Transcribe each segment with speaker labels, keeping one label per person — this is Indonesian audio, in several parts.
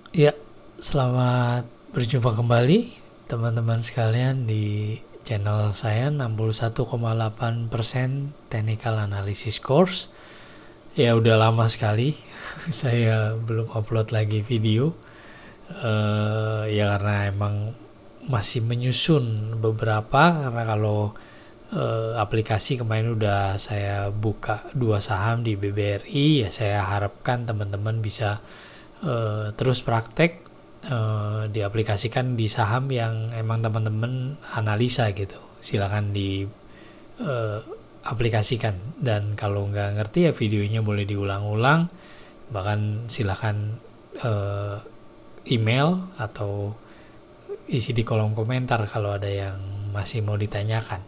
Speaker 1: Ya, selamat berjumpa kembali teman-teman sekalian di channel saya 61,8% Technical Analysis Course. Ya udah lama sekali saya belum upload lagi video. Ya karena emang masih menyusun beberapa, karena kalau aplikasi kemarin udah saya buka 2 saham di BBRI, ya saya harapkan teman-teman bisa terus praktek diaplikasikan di saham yang emang teman-teman analisa gitu. Silakan di aplikasikan, dan kalau nggak ngerti ya videonya boleh diulang-ulang, bahkan silakan email atau isi di kolom komentar kalau ada yang masih mau ditanyakan.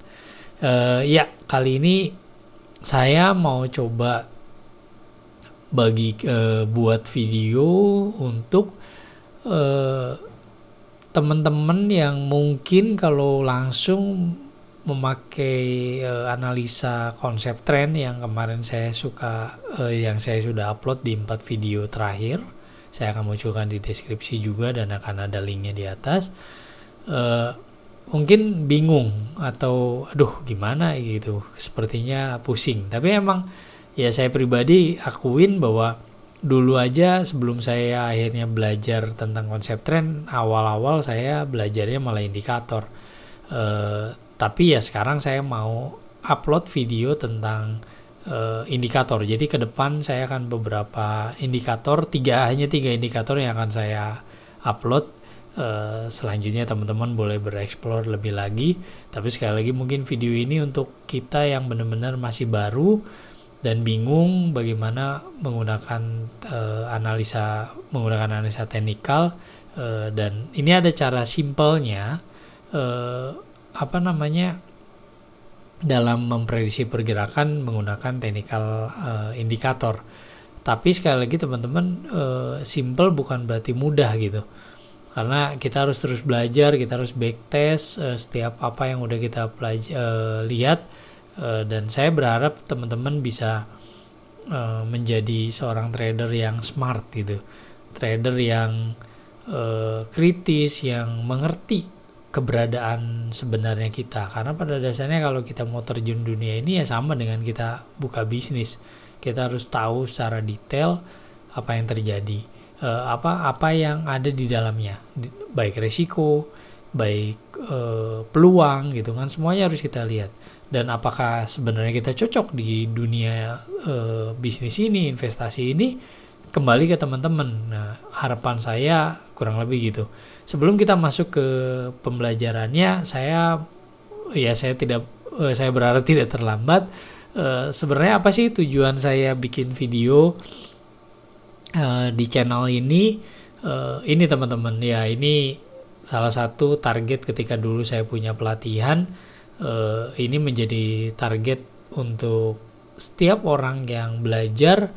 Speaker 1: Ya, kali ini saya mau coba buat video untuk teman-teman yang mungkin kalau langsung memakai analisa konsep tren yang kemarin saya yang saya sudah upload di 4 video terakhir. Saya akan munculkan di deskripsi juga dan akan ada linknya di atas. Mungkin bingung atau aduh gimana gitu, sepertinya pusing. Tapi emang ya saya pribadi akuin bahwa dulu aja sebelum saya akhirnya belajar tentang konsep tren, awal-awal saya belajarnya malah indikator. Tapi ya sekarang saya mau upload video tentang indikator. Jadi ke depan saya akan beberapa indikator, hanya tiga indikator yang akan saya upload. Selanjutnya teman-teman boleh bereksplor lebih lagi. Tapi sekali lagi mungkin video ini untuk kita yang benar-benar masih baru dan bingung bagaimana menggunakan analisa teknikal, dan ini ada cara simpelnya dalam memprediksi pergerakan menggunakan technical indikator. Tapi sekali lagi teman-teman, simple bukan berarti mudah gitu, karena kita harus terus belajar, kita harus backtest setiap apa yang udah kita lihat. Dan saya berharap teman-teman bisa menjadi seorang trader yang smart gitu, trader yang kritis, yang mengerti keberadaan sebenarnya kita. Karena pada dasarnya kalau kita mau terjun dunia ini ya sama dengan kita buka bisnis, kita harus tahu secara detail apa yang terjadi, apa yang ada di dalamnya, baik resiko, baik peluang gitu kan, semuanya harus kita lihat. Dan apakah sebenarnya kita cocok di dunia bisnis ini, investasi ini, kembali ke teman-teman. Nah, harapan saya kurang lebih gitu. Sebelum kita masuk ke pembelajarannya, saya berharap tidak terlambat. Sebenarnya apa sih tujuan saya bikin video di channel ini? Ini teman-teman, ya ini salah satu target ketika dulu saya punya pelatihan. Ini menjadi target untuk setiap orang yang belajar.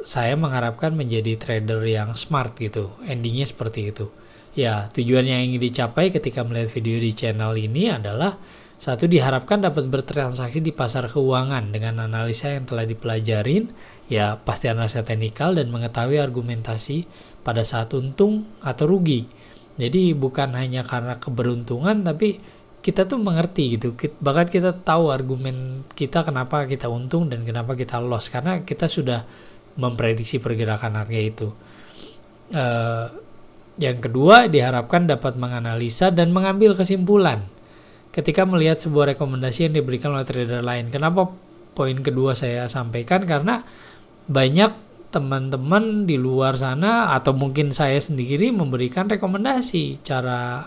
Speaker 1: Saya mengharapkan menjadi trader yang smart gitu. Endingnya seperti itu. Ya, tujuan yang ingin dicapai ketika melihat video di channel ini adalah, satu, diharapkan dapat bertransaksi di pasar keuangan dengan analisa yang telah dipelajarin, ya pasti analisa teknikal, dan mengetahui argumentasi pada saat untung atau rugi. Jadi bukan hanya karena keberuntungan, tapi kita tuh mengerti gitu, bahkan kita tahu argumen kita kenapa kita untung dan kenapa kita loss, karena kita sudah memprediksi pergerakan harga itu. Yang kedua, diharapkan dapat menganalisa dan mengambil kesimpulan ketika melihat sebuah rekomendasi yang diberikan oleh trader lain. Kenapa poin kedua saya sampaikan? Karena banyak teman-teman di luar sana atau mungkin saya sendiri memberikan rekomendasi cara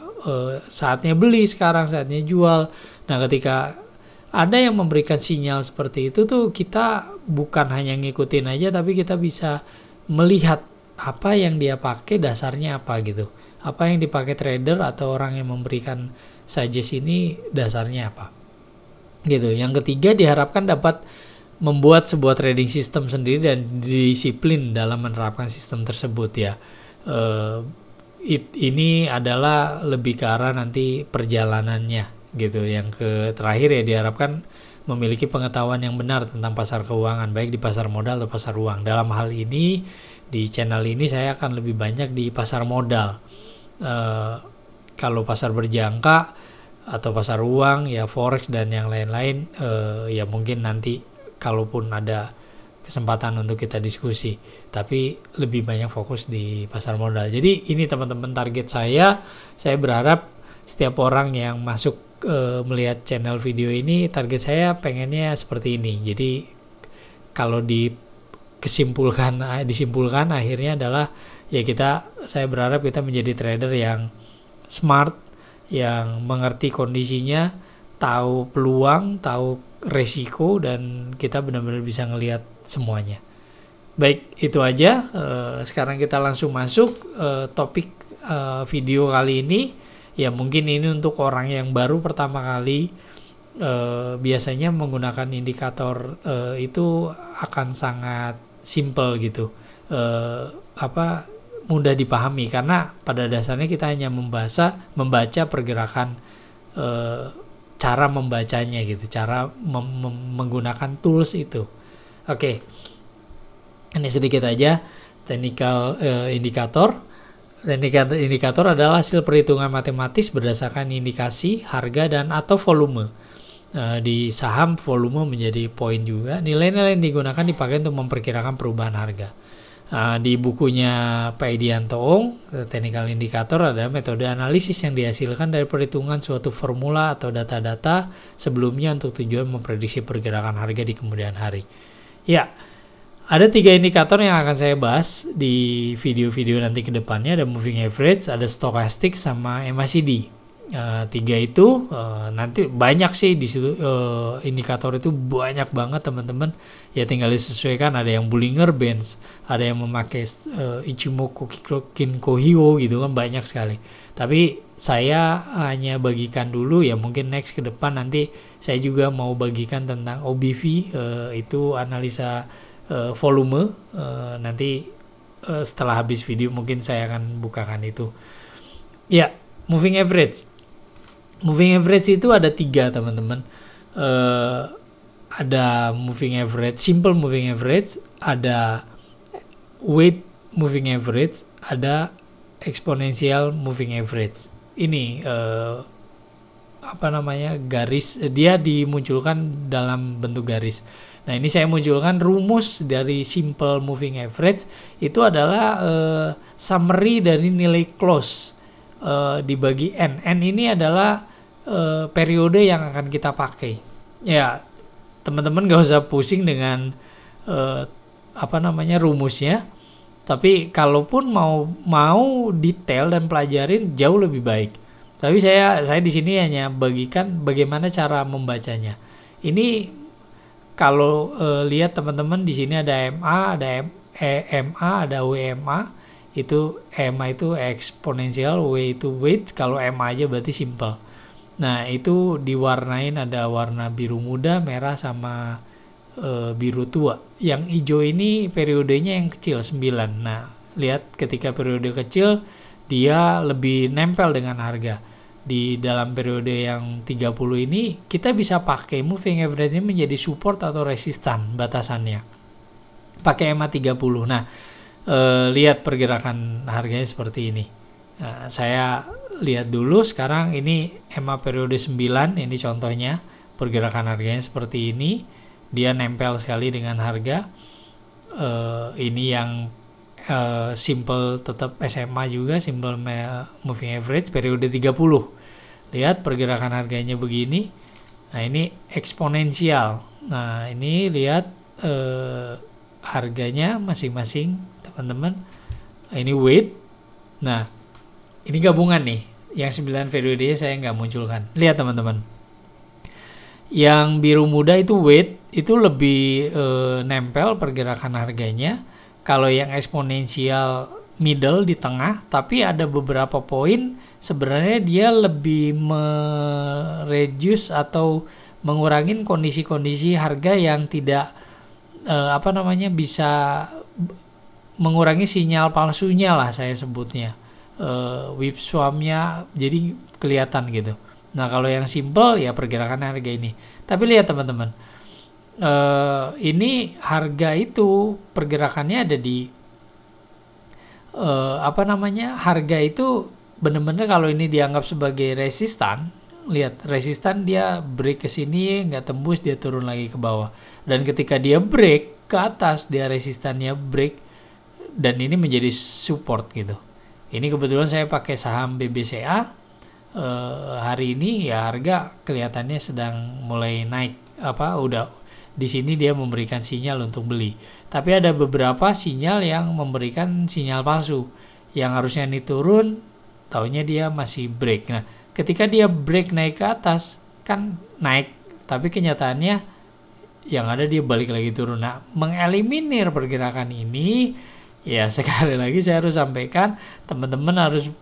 Speaker 1: saatnya beli sekarang, saatnya jual. Nah, ketika ada yang memberikan sinyal seperti itu tuh, kita bukan hanya ngikutin aja, tapi kita bisa melihat apa yang dia pakai, dasarnya apa gitu. Apa yang dipakai trader atau orang yang memberikan suggest ini dasarnya apa. Gitu. Yang ketiga, diharapkan dapat membuat sebuah trading system sendiri dan disiplin dalam menerapkan sistem tersebut ya. Ini adalah lebih ke arah nanti perjalanannya gitu. Yang terakhir ya, diharapkan memiliki pengetahuan yang benar tentang pasar keuangan, baik di pasar modal atau pasar uang. Dalam hal ini, di channel ini saya akan lebih banyak di pasar modal. Kalau pasar berjangka atau pasar uang, ya forex dan yang lain-lain, ya mungkin nanti kalaupun ada kesempatan untuk kita diskusi, tapi lebih banyak fokus di pasar modal. Jadi ini teman-teman target saya berharap setiap orang yang masuk melihat channel video ini, target saya pengennya seperti ini. Jadi kalau disimpulkan akhirnya adalah ya saya berharap kita menjadi trader yang smart, yang mengerti kondisinya, tahu peluang, tahu resiko, dan kita benar-benar bisa ngelihat semuanya. Baik, itu aja. Sekarang kita langsung masuk topik video kali ini. Ya mungkin ini untuk orang yang baru pertama kali, biasanya menggunakan indikator itu akan sangat simple gitu, mudah dipahami, karena pada dasarnya kita hanya membaca pergerakan, cara membacanya gitu, cara menggunakan tools itu. Oke, ini sedikit aja technical indikator. Indikator adalah hasil perhitungan matematis berdasarkan indikasi, harga, dan atau volume. Di saham volume menjadi poin juga. Nilai-nilai yang digunakan dipakai untuk memperkirakan perubahan harga. Di bukunya Pak Edianto Ong, technical indikator adalah metode analisis yang dihasilkan dari perhitungan suatu formula atau data-data sebelumnya untuk tujuan memprediksi pergerakan harga di kemudian hari. Ya, ada 3 indikator yang akan saya bahas di video-video nanti ke depannya. Ada moving average, ada stochastic, sama MACD. 3 itu nanti banyak sih di situ, indikator itu banyak banget teman-teman. Ya tinggal disesuaikan, ada yang Bollinger Bands, ada yang memakai Ichimoku Kinko Hyo gitu kan, banyak sekali. Tapi saya hanya bagikan dulu, ya mungkin next ke depan nanti saya juga mau bagikan tentang OBV, itu analisa volume. Nanti setelah habis video mungkin saya akan bukakan itu. Ya, moving average itu ada 3 teman-teman. Ada moving average, simple moving average, ada weight moving average, ada exponential moving average. Ini garis, dia dimunculkan dalam bentuk garis. Nah, ini saya munculkan rumus dari simple moving average. Itu adalah summary dari nilai close dibagi N. N ini adalah periode yang akan kita pakai. Ya, teman-teman gak usah pusing dengan rumusnya. Tapi kalaupun mau detail dan pelajarin jauh lebih baik. Tapi saya di sini hanya bagikan bagaimana cara membacanya. Ini kalau lihat teman-teman di sini ada MA, ada EMA, ada WMA. Itu EMA itu eksponensial, W itu weight, kalau MA aja berarti simple. Nah, itu diwarnain, ada warna biru muda, merah, sama biru tua. Yang hijau ini periodenya yang kecil, 9. Nah, lihat ketika periode kecil dia lebih nempel dengan harga. Di dalam periode yang 30 ini kita bisa pakai moving average ini menjadi support atau resistan batasannya. Pakai EMA 30. Nah, lihat pergerakan harganya seperti ini. Nah, saya lihat dulu sekarang ini EMA periode 9, ini contohnya pergerakan harganya seperti ini. Dia nempel sekali dengan harga. Ini yang simple, tetap SMA juga, simple moving average periode 30. Lihat pergerakan harganya begini. Nah, ini eksponensial. Nah, ini lihat harganya masing-masing teman-teman. Ini weight. Nah, ini gabungan nih. Yang 9 periodenya saya nggak munculkan. Lihat teman-teman. Yang biru muda itu weight, itu lebih nempel pergerakan harganya. Kalau yang eksponensial middle di tengah, tapi ada beberapa poin sebenarnya dia lebih mereduce atau mengurangin kondisi-kondisi harga yang tidak bisa mengurangi sinyal palsunya lah saya sebutnya, whip swamp-nya jadi kelihatan gitu. Nah, kalau yang simple ya pergerakan harga ini. Tapi lihat teman-teman, ini harga itu pergerakannya ada di harga itu benar-benar kalau ini dianggap sebagai resistan. Lihat, resistan dia break ke sini, nggak tembus, dia turun lagi ke bawah. Dan ketika dia break ke atas, dia resistannya break, dan ini menjadi support gitu. Ini kebetulan saya pakai saham BBCA. Hari ini ya harga kelihatannya sedang mulai naik. Udah di sini dia memberikan sinyal untuk beli. Tapi ada beberapa sinyal yang memberikan sinyal palsu. Yang harusnya ini turun, taunya dia masih break. Nah, ketika dia break naik ke atas, kan naik, tapi kenyataannya yang ada dia balik lagi turun. Nah, mengeliminir pergerakan ini, ya sekali lagi saya harus sampaikan, teman-teman harus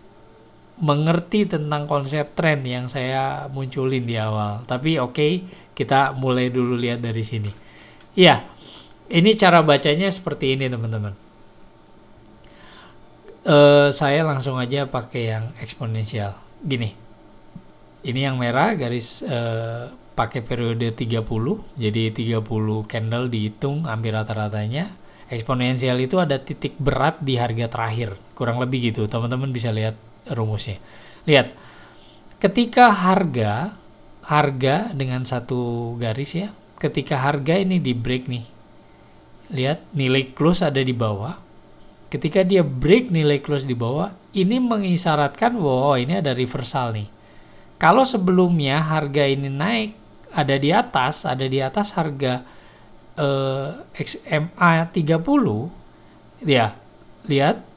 Speaker 1: mengerti tentang konsep tren yang saya munculin di awal. Tapi oke, kita mulai dulu lihat dari sini. Ya, ini cara bacanya seperti ini teman-teman. Saya langsung aja pakai yang eksponensial. Gini. Ini yang merah garis pakai periode 30. Jadi 30 candle dihitung hampir rata-ratanya. Eksponensial itu ada titik berat di harga terakhir. Kurang lebih gitu. Teman-teman bisa lihat rumusnya. Lihat. Ketika harga dengan satu garis ya. Ketika harga ini di break nih. Lihat nilai close ada di bawah. Ketika dia break nilai close di bawah, ini mengisyaratkan bahwa ini ada reversal nih. Kalau sebelumnya harga ini naik ada di atas harga XMA 30, ya lihat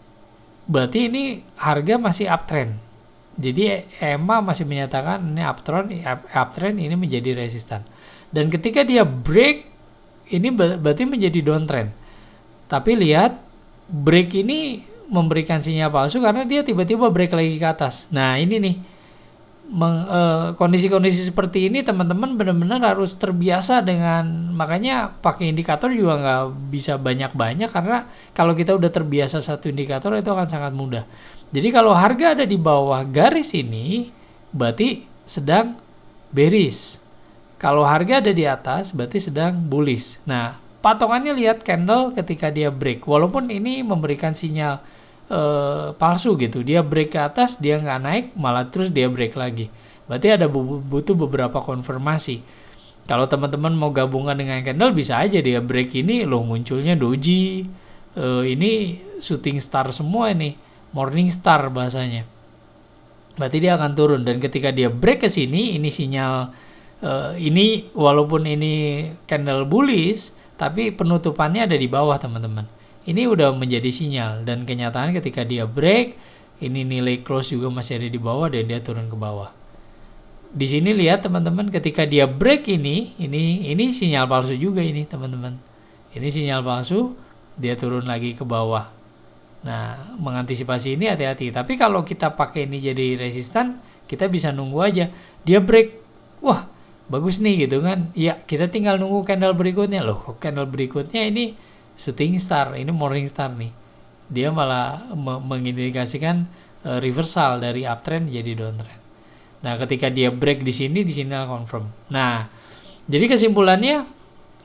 Speaker 1: berarti ini harga masih uptrend. Jadi EMA masih menyatakan ini uptrend ini menjadi resistan. Dan ketika dia break ini berarti menjadi downtrend. Tapi lihat break ini memberikan sinyal palsu karena dia tiba-tiba break lagi ke atas. Nah, ini nih kondisi-kondisi seperti ini teman-teman benar-benar harus terbiasa dengan, makanya pakai indikator juga nggak bisa banyak-banyak karena kalau kita udah terbiasa satu indikator itu akan sangat mudah. Jadi kalau harga ada di bawah garis ini berarti sedang bearish. Kalau harga ada di atas berarti sedang bullish. Nah, patokannya lihat candle ketika dia break, walaupun ini memberikan sinyal palsu gitu, dia break ke atas, dia nggak naik, malah terus dia break lagi, berarti ada butuh beberapa konfirmasi. Kalau teman-teman mau gabungan dengan candle bisa aja dia break ini loh munculnya doji, ini shooting star semua, ini morning star bahasanya, berarti dia akan turun. Dan ketika dia break ke sini, ini sinyal ini walaupun ini candle bullish tapi penutupannya ada di bawah teman-teman. Ini udah menjadi sinyal, dan kenyataan ketika dia break, ini nilai close juga masih ada di bawah dan dia turun ke bawah. Di sini lihat teman-teman, ketika dia break ini sinyal palsu juga ini teman-teman. Ini sinyal palsu, dia turun lagi ke bawah. Nah, mengantisipasi ini hati-hati. Tapi kalau kita pakai ini jadi resistan, kita bisa nunggu aja. Dia break, wah bagus nih gitu kan. Ya, kita tinggal nunggu candle berikutnya. Loh, candle berikutnya ini shooting star, ini morning star nih. Dia malah mengindikasikan reversal dari uptrend jadi downtrend. Nah, ketika dia break di sini confirm. Nah, jadi kesimpulannya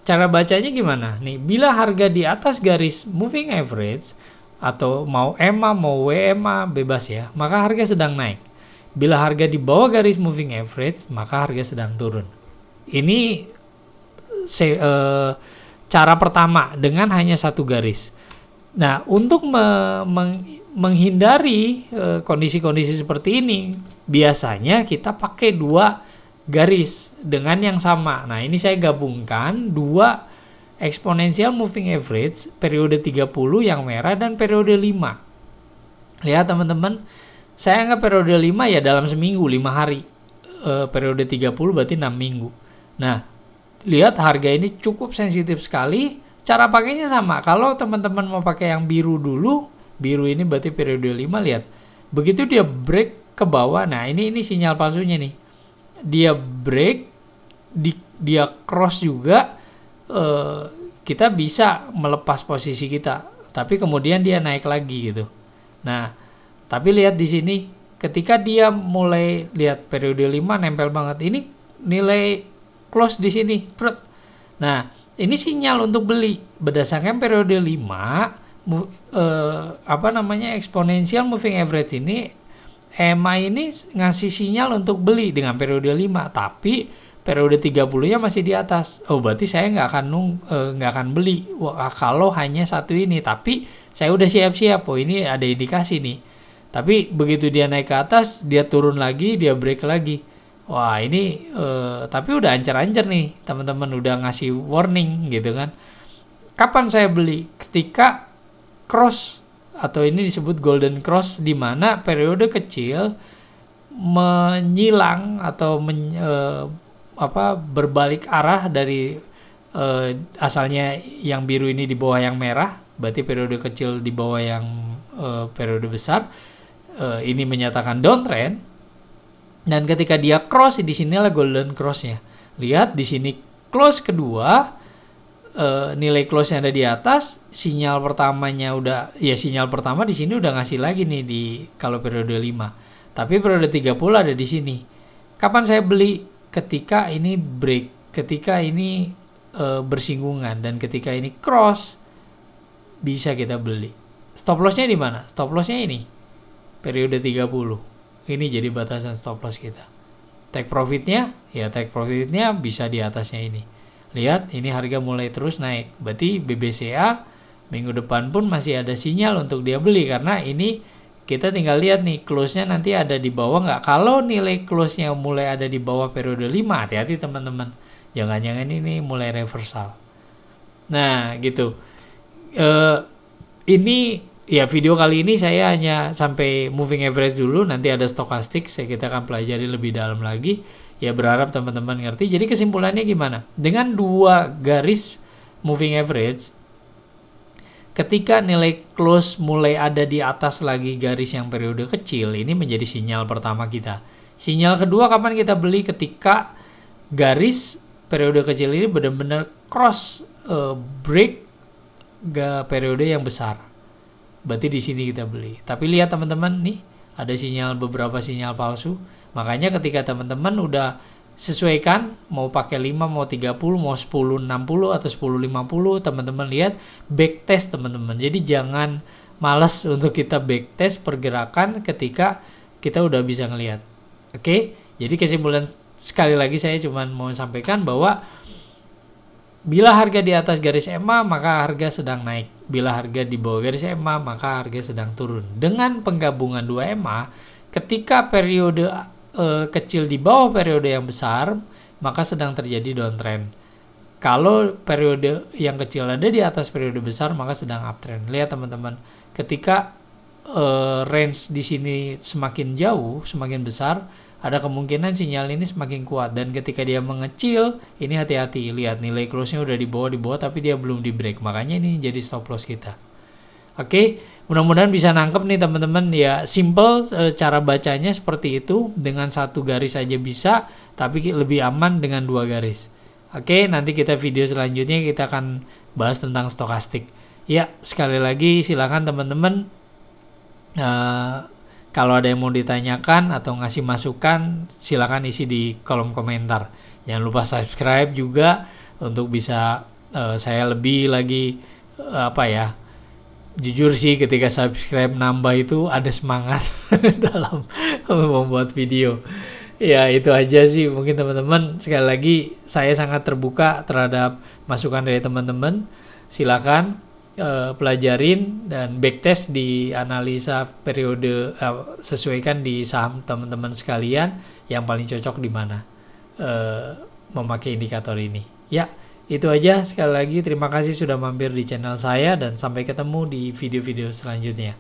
Speaker 1: cara bacanya gimana? Nih, bila harga di atas garis moving average atau mau EMA mau WMA bebas ya, maka harga sedang naik. Bila harga di bawah garis moving average, maka harga sedang turun. Ini cara pertama dengan hanya satu garis. Nah, untuk menghindari kondisi-kondisi seperti ini, biasanya kita pakai dua garis dengan yang sama. Nah, ini saya gabungkan dua exponential moving average periode 30 yang merah dan periode 5. Lihat teman-teman, saya anggap periode 5 ya dalam seminggu 5 hari. Periode 30 berarti 6 minggu. Nah, lihat harga ini cukup sensitif sekali. Cara pakainya sama. Kalau teman-teman mau pakai yang biru dulu, biru ini berarti periode 5, lihat. Begitu dia break ke bawah, nah ini sinyal palsunya nih. Dia break, dia cross juga, kita bisa melepas posisi kita. Tapi kemudian dia naik lagi gitu. Nah, tapi lihat di sini ketika dia mulai lihat periode 5 nempel banget, ini nilai close di sini. Nah, ini sinyal untuk beli berdasarkan periode 5 exponential moving average ini. EMA ini ngasih sinyal untuk beli dengan periode 5, tapi periode 30-nya masih di atas. Oh, berarti saya nggak akan beli kalau hanya satu ini. Tapi saya udah siap-siap. Oh, ini ada indikasi nih. Tapi begitu dia naik ke atas, dia turun lagi, dia break lagi. Wah, ini tapi udah ancar-ancar nih, teman-teman, udah ngasih warning gitu kan. Kapan saya beli? Ketika cross, atau ini disebut golden cross, di mana periode kecil menyilang atau berbalik arah dari asalnya yang biru ini di bawah yang merah, berarti periode kecil di bawah yang periode besar. Ini menyatakan downtrend, dan ketika dia cross, di sinilah golden crossnya. Lihat di sini close kedua, nilai close-nya ada di atas, sinyal pertamanya sinyal pertama di sini udah ngasih lagi nih di kalau periode 5. Tapi periode 30 ada di sini. Kapan saya beli? Ketika ini break, ketika ini bersinggungan, dan ketika ini cross, bisa kita beli. Stop loss-nya di mana? Stop loss-nya ini. Periode 30. Ini jadi batasan stop loss kita. Take profit-nya, take profit-nya bisa di atasnya ini. Lihat, ini harga mulai terus naik. Berarti BBCA minggu depan pun masih ada sinyal untuk dia beli, karena ini kita tinggal lihat nih close-nya nanti ada di bawah nggak. Kalau nilai close-nya mulai ada di bawah periode 5, hati-hati teman-teman. Jangan-jangan ini mulai reversal. Nah, gitu. Ini video kali ini saya hanya sampai moving average dulu. Nanti ada stochastic, kita akan pelajari lebih dalam lagi. Berharap teman-teman ngerti. Jadi kesimpulannya gimana? Dengan 2 garis moving average, ketika nilai close mulai ada di atas lagi garis yang periode kecil, ini menjadi sinyal pertama kita. Sinyal kedua kapan kita beli? Ketika garis periode kecil ini benar-benar cross break periode yang besar. Berarti di sini kita beli. Tapi lihat teman-teman nih, ada beberapa sinyal palsu. Makanya ketika teman-teman udah sesuaikan mau pakai 5, mau 30, mau 1060 atau 1050, teman-teman lihat backtest teman-teman. Jadi jangan malas untuk kita backtest pergerakan ketika kita udah bisa ngelihat. Oke? Jadi kesimpulan sekali lagi saya cuma mau sampaikan bahwa bila harga di atas garis EMA maka harga sedang naik. Bila harga di bawah garis EMA maka harga sedang turun. Dengan penggabungan 2 EMA, ketika periode kecil di bawah periode yang besar, maka sedang terjadi downtrend. Kalau periode yang kecil ada di atas periode besar, maka sedang uptrend. Lihat teman-teman, ketika range di sini semakin jauh, semakin besar, ada kemungkinan sinyal ini semakin kuat. Dan ketika dia mengecil, ini hati-hati. Lihat nilai close-nya udah di bawah, tapi dia belum di break. Makanya ini jadi stop loss kita. Oke, mudah-mudahan bisa nangkep nih teman-teman. Simple cara bacanya seperti itu. Dengan 1 garis aja bisa, tapi lebih aman dengan 2 garis. Oke, nanti kita video selanjutnya kita akan bahas tentang stokastik. Sekali lagi silakan teman-teman. Kalau ada yang mau ditanyakan atau ngasih masukan, silakan isi di kolom komentar. Jangan lupa subscribe juga untuk bisa saya lebih lagi jujur sih, ketika subscribe nambah itu ada semangat dalam membuat video. Itu aja sih mungkin teman-teman. Sekali lagi saya sangat terbuka terhadap masukan dari teman-teman. Silakan pelajarin dan backtest di analisa periode, sesuaikan di saham teman-teman sekalian yang paling cocok di mana memakai indikator ini. Itu aja. Sekali lagi terima kasih sudah mampir di channel saya, dan sampai ketemu di video-video selanjutnya.